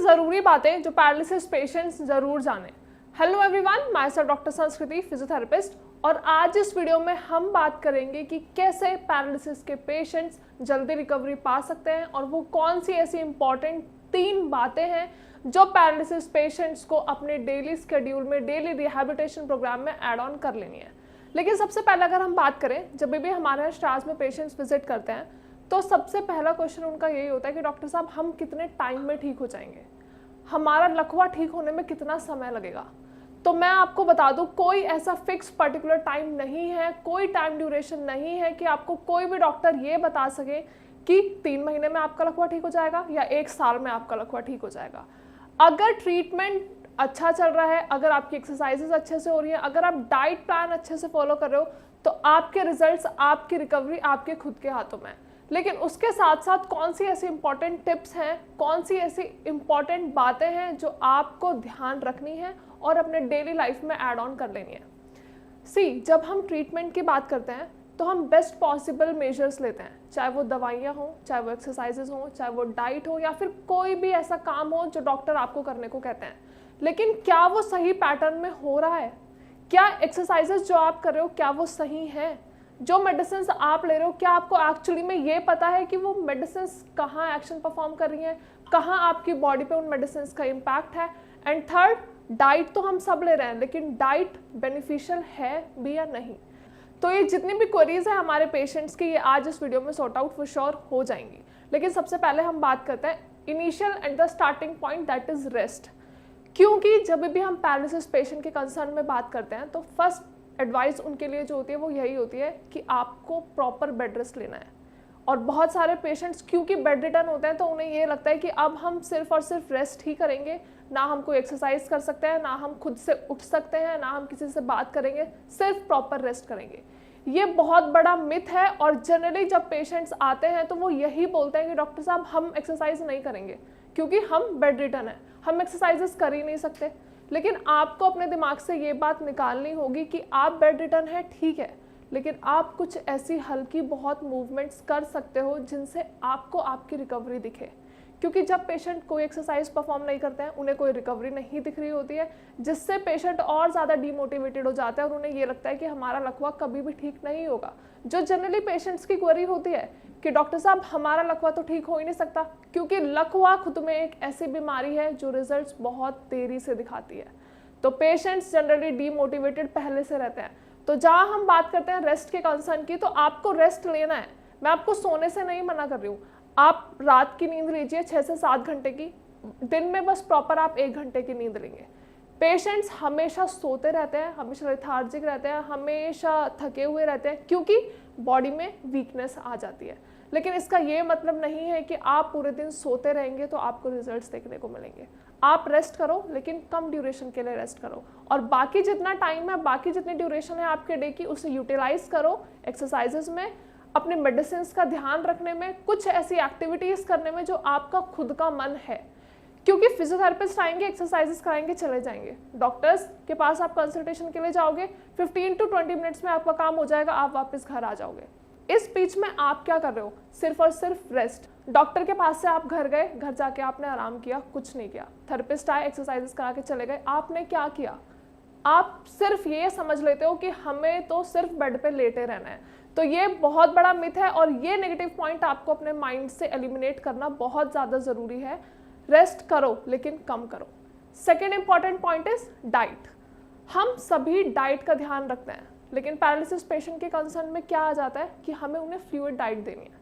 जरूरी बातें जो पैरालिसिस पेशेंट्स जरूर जाने। Hello everyone, my self doctor संस्कृति, फिजियोथेरेपिस्ट, और आज इस वीडियो में हम बात करेंगे कि कैसे पैरालिसिस के पेशेंट्स जल्दी रिकवरी पा सकते हैं और वो कौन सी ऐसी इंपॉर्टेंट 3 बातें हैं जो पैरालिसिस पेशेंट्स को अपने डेली स्केड्यूल में, डेली रिहैबिलिटेशन प्रोग्राम में ऐड ऑन कर लेनी है। लेकिन सबसे पहले अगर हम बात करें, जब भी हमारे यहाँ स्टार्स में पेशेंट्स विजिट करते हैं तो सबसे पहला क्वेश्चन उनका यही होता है कि डॉक्टर साहब हम कितने टाइम में ठीक हो जाएंगे, हमारा लकवा ठीक होने में कितना समय लगेगा। तो मैं आपको बता दूं, कोई ऐसा फिक्स पर्टिकुलर टाइम नहीं है, कोई टाइम ड्यूरेशन नहीं है कि आपको कोई भी डॉक्टर ये बता सके कि 3 महीने में आपका लकवा ठीक हो जाएगा या 1 साल में आपका लकवा ठीक हो जाएगा। अगर ट्रीटमेंट अच्छा चल रहा है, अगर आपकी एक्सरसाइजेस अच्छे से हो रही है, अगर आप डाइट प्लान अच्छे से फॉलो कर रहे हो, तो आपके रिजल्ट्स, आपकी रिकवरी आपके खुद के हाथों में। लेकिन उसके साथ साथ कौन सी ऐसी इंपॉर्टेंट टिप्स हैं, कौन सी ऐसी इंपॉर्टेंट बातें हैं जो आपको ध्यान रखनी है और अपने डेली लाइफ में ऐड ऑन कर लेनी है। जब हम ट्रीटमेंट की बात करते हैं तो हम बेस्ट पॉसिबल मेजर्स लेते हैं, चाहे वो दवाइयाँ हों, चाहे वो एक्सरसाइजेज हों, चाहे वो डाइट हो या फिर कोई भी ऐसा काम हो जो डॉक्टर आपको करने को कहते हैं। लेकिन क्या वो सही पैटर्न में हो रहा है? क्या एक्सरसाइजेज जो आप कर रहे हो क्या वो सही है? जो मेडिसिन आप ले रहे हो क्या आपको एक्चुअली में ये पता है कि वो मेडिसिन कहाँ एक्शन परफॉर्म कर रही हैं, कहाँ आपकी बॉडी पे उन मेडिसिन का इम्पैक्ट है? एंड थर्ड, डाइट तो हम सब ले रहे हैं, लेकिन डाइट बेनिफिशियल है भी या नहीं? तो ये जितनी भी क्वेरीज है हमारे पेशेंट्स की, ये आज इस वीडियो में सॉर्ट आउट फॉर श्योर हो जाएंगी। लेकिन सबसे पहले हम बात करते हैं initial and the starting point, that is rest. क्योंकि जब भी हम पैरालिसिस पेशेंट के कंसर्न में बात करते हैं तो फर्स्ट एडवाइस उनके लिए जो होती है वो यही होती है कि आपको प्रॉपर बेड रेस्ट लेना है। और बहुत सारे पेशेंट्स क्योंकि बेड रिटर्न होते हैं तो उन्हें ये लगता है कि अब हम सिर्फ और सिर्फ रेस्ट ही करेंगे, ना हम कोई एक्सरसाइज कर सकते हैं, ना हम खुद से उठ सकते हैं, ना हम किसी से बात करेंगे, सिर्फ प्रॉपर रेस्ट करेंगे। ये बहुत बड़ा मिथ है और जनरली जब पेशेंट्स आते हैं तो वो यही बोलते हैं कि डॉक्टर साहब हम एक्सरसाइज नहीं करेंगे क्योंकि हम बेड रिटर्न है, हम एक्सरसाइजेस कर ही नहीं सकते। लेकिन आपको अपने दिमाग से ये बात निकालनी होगी कि आप बेड रिटर्न है, ठीक है, लेकिन आप कुछ ऐसी हल्की बहुत मूवमेंट्स कर सकते हो जिनसे आपको आपकी रिकवरी दिखे। क्योंकि जब पेशेंट कोई एक्सरसाइज परफॉर्म नहीं करते हैं, उन्हें कोई रिकवरी नहीं दिख रही होती है, जिससे पेशेंट और ज़्यादा डीमोटिवेटेड हो जाता है और उन्हें ये लगता है कि हमारा लकवा कभी भी ठीक नहीं होगा। जो जनरली पेशेंट्स की क्वेरी होती है कि डॉक्टर साहब हमारा लकवा तो ठीक हो ही नहीं सकता, क्योंकि लकवा खुद में एक ऐसी बीमारी है जो रिजल्ट्स बहुत देरी से दिखाती है। तो पेशेंट्स जनरली डीमोटिवेटेड पहले से रहते हैं। तो जहाँ हम बात करते हैं रेस्ट के कंसर्न की, तो आपको रेस्ट लेना है। मैं आपको सोने से नहीं मना कर रही हूँ, आप रात की नींद लीजिए 6 से 7 घंटे की, दिन में बस प्रॉपर आप 1 घंटे की नींद लेंगे। पेशेंट्स हमेशा सोते रहते हैं, हमेशा लेथार्जिक रहते हैं, हमेशा थके हुए रहते हैं क्योंकि बॉडी में वीकनेस आ जाती है। लेकिन इसका ये मतलब नहीं है कि आप पूरे दिन सोते रहेंगे तो आपको रिजल्ट्स देखने को मिलेंगे। आप रेस्ट करो, लेकिन कम ड्यूरेशन के लिए रेस्ट करो, और बाकी जितना टाइम है, बाकी जितनी ड्यूरेशन है आपके डे की, उसे यूटिलाइज करो एक्सरसाइजेस में, अपने मेडिसिन का ध्यान रखने में, कुछ ऐसी एक्टिविटीज करने में जो आपका खुद का मन है। क्योंकि फिजियोथेरेपिस्ट आएंगे, एक्सरसाइजेस कराएंगे, चले जाएंगे। डॉक्टर्स के पास आप कंसल्टेशन के लिए जाओगे, 15 to 20 मिनट्स में आपका काम हो जाएगा, आप वापस घर आ जाओगे। इस बीच में आप क्या कर रहे हो? सिर्फ और सिर्फ रेस्ट। डॉक्टर के पास से आप घर गए, घर जाके आपने आराम किया, कुछ नहीं किया। थेरेपिस्ट आए, एक्सरसाइजेस करा के चले गए, आपने क्या किया? आप सिर्फ ये समझ लेते हो कि हमें तो सिर्फ बेड पे लेटे रहना है। तो ये बहुत बड़ा मिथ है और ये नेगेटिव पॉइंट आपको अपने माइंड से एलिमिनेट करना बहुत ज़्यादा ज़रूरी है। रेस्ट करो, लेकिन कम करो। Second important point is diet. हम सभी डाइट का ध्यान रखते हैं, लेकिन पैरालिसिस पेशेंट के कंसर्न में क्या आ जाता है कि हमें उन्हें फ्लूइड डाइट देनी है।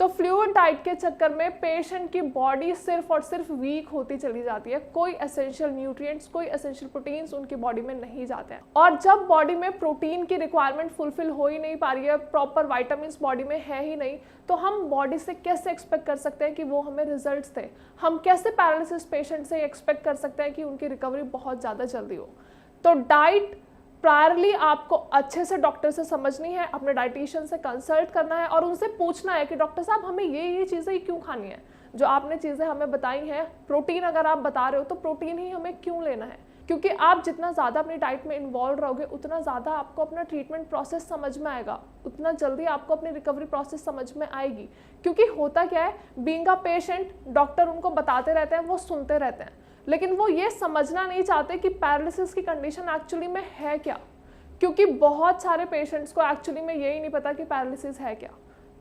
तो फ्लूइड डाइट के चक्कर में पेशेंट की बॉडी सिर्फ और सिर्फ वीक होती चली जाती है। कोई एसेंशियल न्यूट्रिएंट्स, कोई एसेंशियल प्रोटीन्स उनकी बॉडी में नहीं जाते हैं। और जब बॉडी में प्रोटीन की रिक्वायरमेंट फुलफिल हो ही नहीं पा रही है, प्रॉपर विटामिन्स बॉडी में है ही नहीं, तो हम बॉडी से कैसे एक्सपेक्ट कर सकते हैं कि वो हमें रिजल्ट्स दे? हम कैसे पैरालिसिस पेशेंट से एक्सपेक्ट कर सकते हैं कि उनकी रिकवरी बहुत ज़्यादा जल्दी हो? तो डाइट प्रायरली आपको अच्छे से डॉक्टर से समझनी है, अपने डाइटिशियन से कंसल्ट करना है और उनसे पूछना है कि डॉक्टर साहब हमें ये चीज़ें क्यों खानी है, जो आपने चीज़ें हमें बताई हैं। प्रोटीन अगर आप बता रहे हो तो प्रोटीन ही हमें क्यों लेना है? क्योंकि आप जितना ज़्यादा अपनी डाइट में इन्वॉल्व रहोगे उतना ज़्यादा आपको अपना ट्रीटमेंट प्रोसेस समझ में आएगा, उतना जल्दी आपको अपनी रिकवरी प्रोसेस समझ में आएगी। क्योंकि होता क्या है, बीइंग अ पेशेंट, डॉक्टर उनको बताते रहते हैं, वो सुनते रहते हैं, लेकिन वो ये समझना नहीं चाहते कि पैरालिसिस की कंडीशन एक्चुअली में है क्या। क्योंकि बहुत सारे पेशेंट्स को एक्चुअली में यही नहीं पता कि पैरालिसिस है क्या।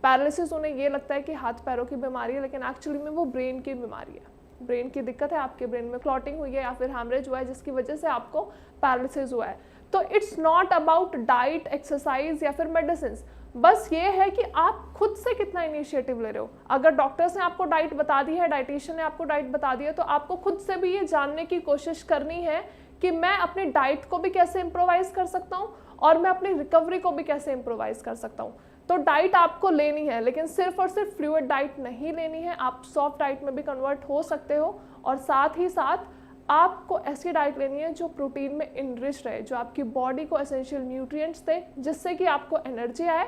पैरालिसिस उन्हें ये लगता है कि हाथ पैरों की बीमारी है, लेकिन एक्चुअली में वो ब्रेन की बीमारी है, ब्रेन की दिक्कत है, आपके ब्रेन में क्लॉटिंग हुई है या फिर हैमरेज हुआ है जिसकी वजह से आपको पैरालिसिस हुआ है। तो it's not about diet, exercise या फिर मेडिसिन, बस ये है कि आप खुद से कितना इनिशिएटिव ले रहे हो। अगर डॉक्टर्स ने आपको डाइट बता दी है, डाइटिशियन ने आपको डाइट बता दी है, तो आपको खुद से भी ये जानने की कोशिश करनी है कि मैं अपनी डाइट को भी कैसे इम्प्रोवाइज कर सकता हूँ और मैं अपनी रिकवरी को भी कैसे इम्प्रोवाइज कर सकता हूँ। तो डाइट आपको लेनी है, लेकिन सिर्फ और सिर्फ फ्लूइड डाइट नहीं लेनी है, आप सॉफ्ट डाइट में भी कन्वर्ट हो सकते हो। और साथ ही साथ आपको ऐसी डाइट लेनी है जो प्रोटीन में इनरिच रहे, जो आपकी बॉडी को एसेंशियल न्यूट्रिएंट्स दे, जिससे कि आपको एनर्जी आए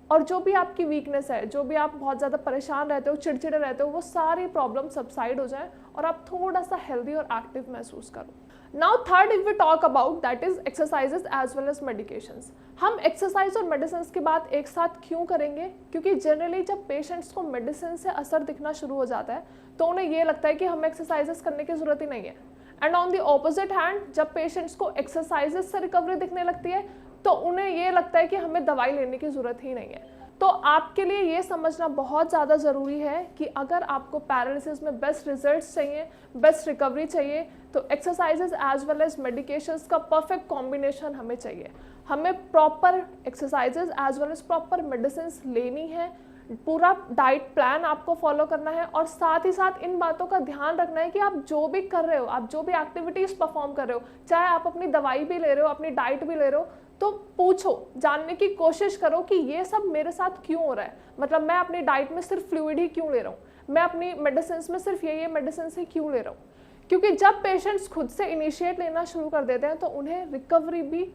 और जो भी आपकी वीकनेस है, जो भी आप बहुत ज़्यादा परेशान रहते हो, चिड़चिड़े रहते हो, वो सारी प्रॉब्लम सबसाइड हो जाए और आप थोड़ा सा हेल्दी और एक्टिव महसूस करो। Now third, if we talk about, that is exercises as well as medications. हम एक्सरसाइज और मेडिसिन की बात एक साथ क्यों करेंगे? क्योंकि जनरली जब पेशेंट्स को मेडिसिन से असर दिखना शुरू हो जाता है तो उन्हें ये लगता है कि हमें एक्सरसाइजेस करने की जरूरत ही नहीं है। And on the opposite hand, जब पेशेंट्स को एक्सरसाइजेस से रिकवरी दिखने लगती है तो उन्हें ये लगता है कि हमें दवाई लेने की जरूरत ही नहीं है। तो आपके लिए ये समझना बहुत ज़्यादा ज़रूरी है कि अगर आपको पैरालिसिस में बेस्ट रिजल्ट्स चाहिए, बेस्ट रिकवरी चाहिए, तो exercises as well as medications का परफेक्ट कॉम्बिनेशन हमें चाहिए। हमें proper exercises as well as proper medicine लेनी है, पूरा डाइट प्लान आपको फॉलो करना है और साथ ही साथ इन बातों का ध्यान रखना है कि आप जो भी कर रहे हो, आप जो भी एक्टिविटीज़ परफॉर्म कर रहे हो, चाहे आप अपनी दवाई भी ले रहे हो, अपनी डाइट भी ले रहे हो, तो पूछो, जानने की कोशिश करो कि ये सब मेरे साथ क्यों हो रहा है। मतलब मैं अपनी डाइट में सिर्फ फ्लूइड ही क्यों ले रहा हूँ, मैं अपनी मेडिसिन में सिर्फ ये मेडिसिन ही क्यों ले रहा हूँ। क्योंकि जब पेशेंट्स खुद से इनिशिएट लेना शुरू कर देते हैं तो उन्हें रिकवरी भी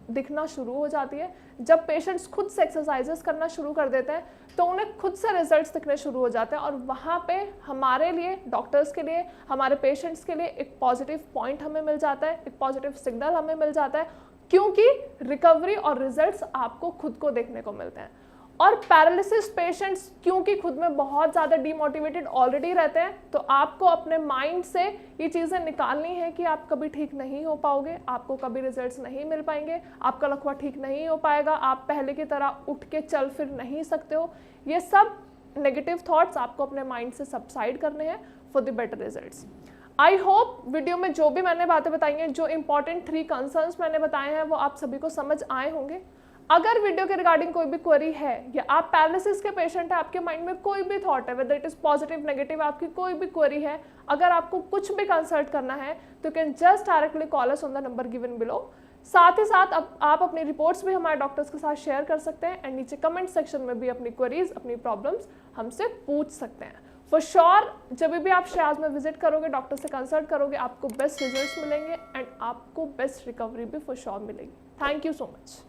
दिखना शुरू हो जाती है। जब पेशेंट्स खुद से एक्सरसाइजेस करना शुरू कर देते हैं तो उन्हें खुद से रिजल्ट्स दिखने शुरू हो जाते हैं और वहाँ पे हमारे लिए, डॉक्टर्स के लिए, हमारे पेशेंट्स के लिए एक पॉजिटिव पॉइंट हमें मिल जाता है, एक पॉजिटिव सिग्नल हमें मिल जाता है, क्योंकि रिकवरी और रिजल्ट्स आपको खुद को देखने को मिलते हैं। और पैरालिसिस पेशेंट्स क्योंकि खुद में बहुत ज़्यादा डीमोटिवेटेड ऑलरेडी रहते हैं, तो आपको अपने माइंड से ये चीज़ें निकालनी है कि आप कभी ठीक नहीं हो पाओगे, आपको कभी रिजल्ट्स नहीं मिल पाएंगे, आपका लकवा ठीक नहीं हो पाएगा, आप पहले की तरह उठ के चल फिर नहीं सकते हो। ये सब नेगेटिव थॉट्स आपको अपने माइंड से सबसाइड करने हैं for the better results. I hope video में जो भी मैंने बातें बताई हैं, जो इंपॉर्टेंट 3 कंसर्न्स मैंने बताए हैं, वो आप सभी को समझ आए होंगे। अगर वीडियो के रिगार्डिंग कोई भी क्वेरी है या आप पैरालिसिस के पेशेंट है, आपके माइंड में कोई भी थॉट है, whether it is positive negative, आपकी कोई भी क्वेरी है, अगर आपको कुछ भी कंसल्ट करना है तो can just directly call us on the number given below. साथ ही साथ आप अपनी रिपोर्ट्स भी हमारे डॉक्टर्स के साथ शेयर कर सकते हैं एंड नीचे कमेंट सेक्शन में भी अपनी क्वेरीज, अपनी प्रॉब्लम्स हमसे पूछ सकते हैं। फॉर श्योर जब भी आप श्याज में विजिट करोगे, डॉक्टर से कंसल्ट करोगे, आपको बेस्ट रिजल्ट्स मिलेंगे एंड आपको बेस्ट रिकवरी भी फॉर श्योर मिलेगी। Thank you so much.